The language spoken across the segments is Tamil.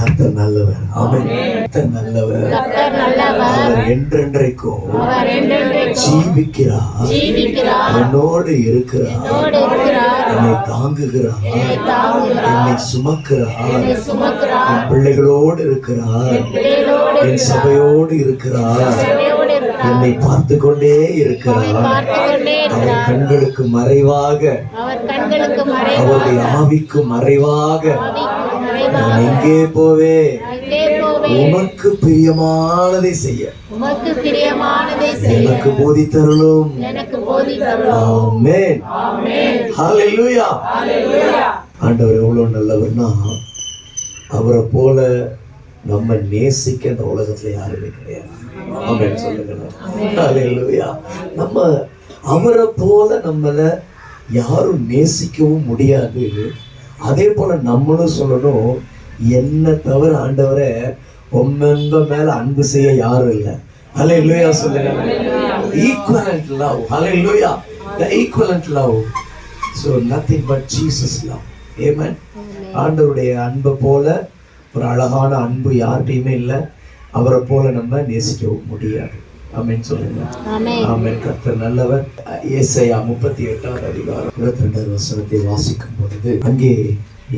கர்த்தர் நல்லவர். ஆமென். கர்த்தர் நல்லவர். அவர் என்றென்றைக்கும் ஜீவிக்கிறார். என்னோடு இருக்கிறார். என்னை தாங்குகிறார். என்னை சுமக்கிறார். என் பிள்ளைகளோடு இருக்கிறார். என் சபையோடு இருக்கிறார். என்னை பார்த்து கொண்டே இருக்கிறார். அவர் கண்களுக்கு மறைவாக, அவருடைய ஆவிக்கு மறைவாக நான் எங்கே போவே? உமக்கு பிரியமானதை செய்ய எனக்கு போதித்தருளும். ஆமென். ஹல்லேலூயா. ஆண்டவர் எவ்வளவு நல்லவர்னா, அவரை போல நம்ம நேசிக்க இந்த உலகத்துல யாருமே கிடையாது. ஆமென் சொல்லுங்க. ஹல்லேலூயா. நம்ம அவரை போல நம்மள யாரும் நேசிக்கவும் முடியாது. அதே போல நம்மளும் சொல்லணும், என்ன தவிர ஆண்டவரை உங்க மேல அன்பு செய்ய யாரும் இல்லை. ஹல்லேலூயா சொல்லுங்க. Equivalent love. Hallelujah. The equivalent love. So nothing but Jesus love. Amen. ஆண்டவருடைய அன்பை போல ஒரு அழகான அன்பு யார்கிட்டையுமே இல்லை. அவரை போல நம்ம நேசிக்கவும் முடியாது. ஆமென் சொல்லுங்க. ஆமென். கர்த்தர் நல்லவர். ஏசாயா 38வது அதிகாரம் 22வது வசனத்தை வாசிக்கும் பொழுது அங்கே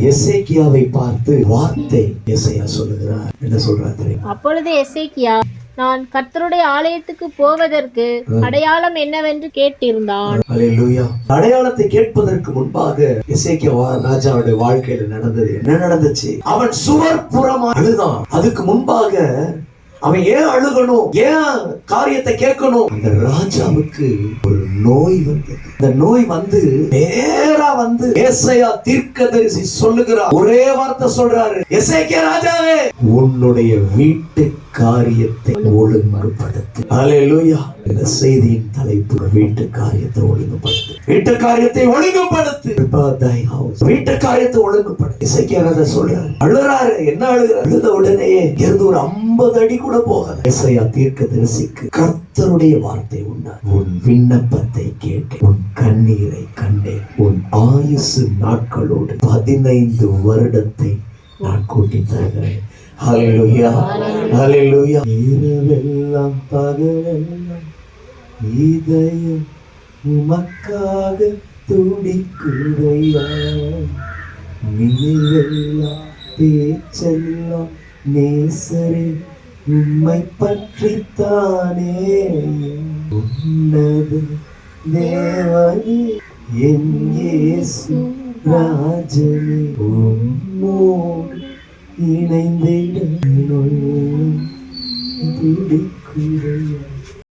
எசேக்கியாவை பார்த்து வார்த்தை ஏசாயா சொல்லுகிறார். என்ன சொல்றார் தெரியுமா? அப்பொழுது எசேக்கியா, நான் கர்த்தருடைய ஆலயத்துக்கு போவதற்கு அடையாளம் என்னவென்று கேட்டிருந்தான். அல்லேலூயா. அடையாளத்தை கேட்பதற்கு முன்பாக எசேக்கியா ராஜாவுடைய வாழ்க்கையில நடந்தது என்ன நடந்துச்சு? அவன் சுவர் புறமா அழுதான். அதுக்கு முன்பாக அவன் ஏன் அழுகணும்? ஏன் காரியத்தை கேட்கணும்? அந்த ராஜாவுக்கு ஒரு நோய் வந்தது. இந்த நோய் நேரா ஏசாயா தீர்க்கதரிசி சொல்லுகிறார். ஒரே வார்த்தை சொல்றாரு, எசேக்கியா ராஜாவே, உன்னுடைய வீட்டு காரியத்தை ஒழுங்குபடுத்து. அல்லேலூயா. இந்த செய்தியின் தலைப்பு வீட்டு காரியத்தை ஒழுங்குபடுத்து. வீட்டு காரியத்தை ஒழுங்குபடுத்து. வீட்டு காரியத்தை ஒழுங்குபடுத்து. எசேக்கியா ராஜா சொல்றாரு, அழுறாரு. என்ன அழுகிறார்? அழுத உடனே இருந்து ஒரு 50 அடி கூட போகல. ஏசாயா தீர்க்கதரிசிக்கு கர்த்தருடைய வார்த்தை உண்டார். உன் விண்ணப்பத்தை கேட்டு உன் கண்ணீரை கண்டேன். உன் ஆயுசு நாட்களோடு 15 வருடத்தை நான் கூட்டி தருகிறேன். ஹல்லேலூயா. ஹல்லேலூயா. இரவெல்லாம் பகலெல்லாம் இதயம் உமக்காக துடிக்குதையா. நினைவெல்லாம் பேச்செல்லாம் நேசரே உம்மை பற்றித்தானே. உன்னத தேவனே என் இயேசு ராஜனே, உம்மோடு இணைந்திட துடிக்குதையா.